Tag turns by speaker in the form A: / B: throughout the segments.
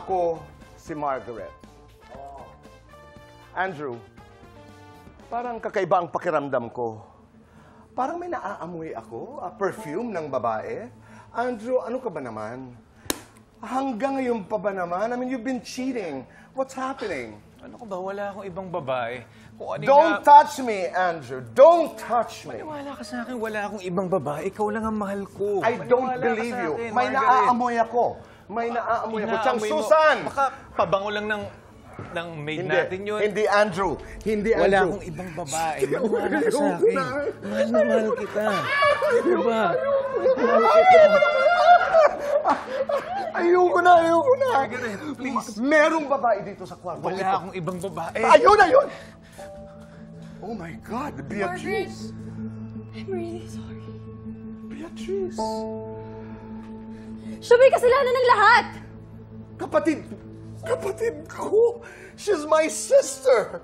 A: Ako si Margaret. Andrew, parang kakaiba ang pakiramdam ko. Parang may naaamoy ako, perfume ng babae. Andrew, ano ka ba naman? Hanggang ngayon pa ba naman? I mean, you've been cheating. What's happening?
B: Ano ko ba? Wala akong ibang babae. Kung ano
A: Don't touch me, Andrew. Don't touch me.
B: Maniwala ka sa akin, wala akong ibang babae. Ikaw lang ang mahal ko.
A: I don't believe you. May naaamoy ako. May naaamoy ako. Chang Susan!
B: Baka pabango lang ng maid natin yun.
A: Hindi, Andrew. Hindi, Andrew.
B: Wala akong ibang babae. Maniwala ka sa akin. Mahal na mahal kita. Diba? Mahal kita.
A: Ayoko na.
B: Margaret, please.
A: Merong babae dito sa kwarto.
B: Wala akong ibang babae.
A: Ayun! Oh my God, Beatrice.
C: I'm really sorry.
A: Beatrice.
C: Siya may kasalanan ng lahat!
A: Kapatid ko. She's my sister.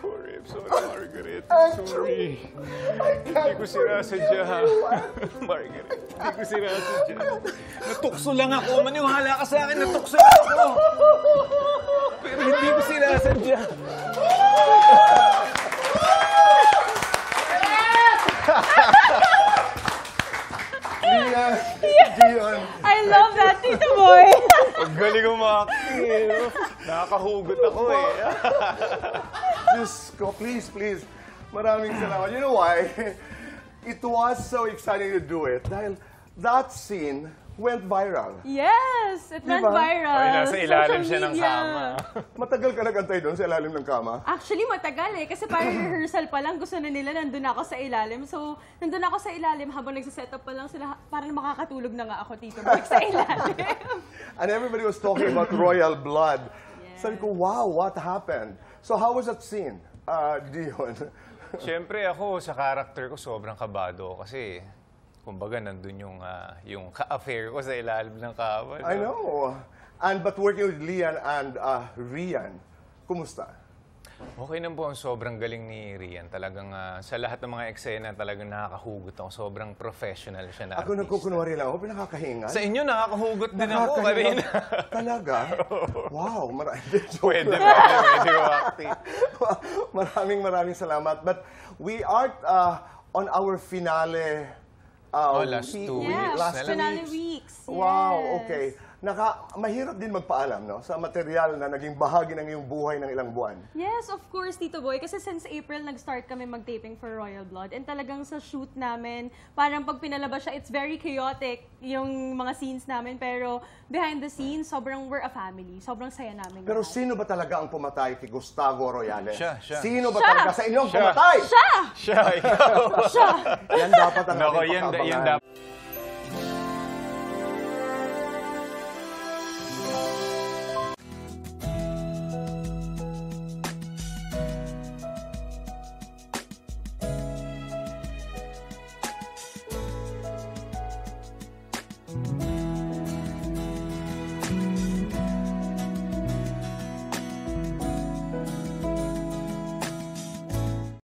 B: Sorry, I'm sorry, Margaret. I'm sorry. Hindi ko sinasadya. Margaret, hindi ko sinasadya. Natukso lang ako. Maniwala ka sa akin, natukso lang ako. Pero hindi ko sinasadya.
A: Dion.
C: I love that, Tito Boy!
B: Ang galing umakti. Nakakahugot ako eh.
A: Diyos ko, please. Maraming salamat. You know why? It was so exciting to do it dahil that scene went viral.
C: Yes! It went
A: Diba?
C: viral.
B: Ay, nasa ilalim
C: Social
B: siya ng
C: media.
B: kama.
A: Matagal ka nagantay doon sa ilalim ng kama?
C: Actually, matagal eh. Kasi parang rehearsal pa lang, gusto na nila, nandun ako sa ilalim. So, nandun ako sa ilalim habang nagsiset up pa lang sila, parang makakatulog na nga ako, Tito Boy, sa ilalim.
A: And everybody was talking about royal blood.
C: Yes.
A: Sabi ko, wow, what happened? So how was that scene, Dion?
B: Siyempre ako, sa character ko, sobrang kabado kasi kumbaga nandun yung ka-affair ko sa ilalim ng kama.
A: I know. But working with Lian and Rian, kumusta?
B: Okay naman po, sobrang galing ni Rian. Talagang sa lahat ng mga eksena, talagang nakakahugot ako. Sobrang professional siya na
A: Ako
B: artista.
A: nagkukunwari lang ako, pinakakahinga.
B: Sa inyo, nakakahugot din ako kanina.
A: Talaga? Wow,
B: Pwede ko acting.
A: Maraming salamat. But we are on our finale.
B: Last 2 weeks.
A: Last
C: finale weeks.
A: Wow,
C: Yes.
A: okay. Mahirap din magpaalam, no? Sa material na naging bahagi ng iyong buhay ng ilang buwan.
C: Yes, of course, Tito Boy. Kasi since April, nag-start kami mag-taping for Royal Blood. And talagang sa shoot namin, parang pag pinalabas siya, it's very chaotic yung mga scenes namin. Pero behind the scenes, sobrang we're a family. Sobrang saya namin.
A: Pero
C: lahat.
A: sino ba talaga ang pumatay kay Gustavo Royale?
B: Siya.
A: Sino ba
C: Siya.
A: talaga sa inyong
B: Siya.
A: pumatay?
C: Siya!
B: Siya, ikaw.
C: Siya!
A: Yan dapat ang
B: Nako,
A: ating
B: yan
A: pakabangan.
B: dapat.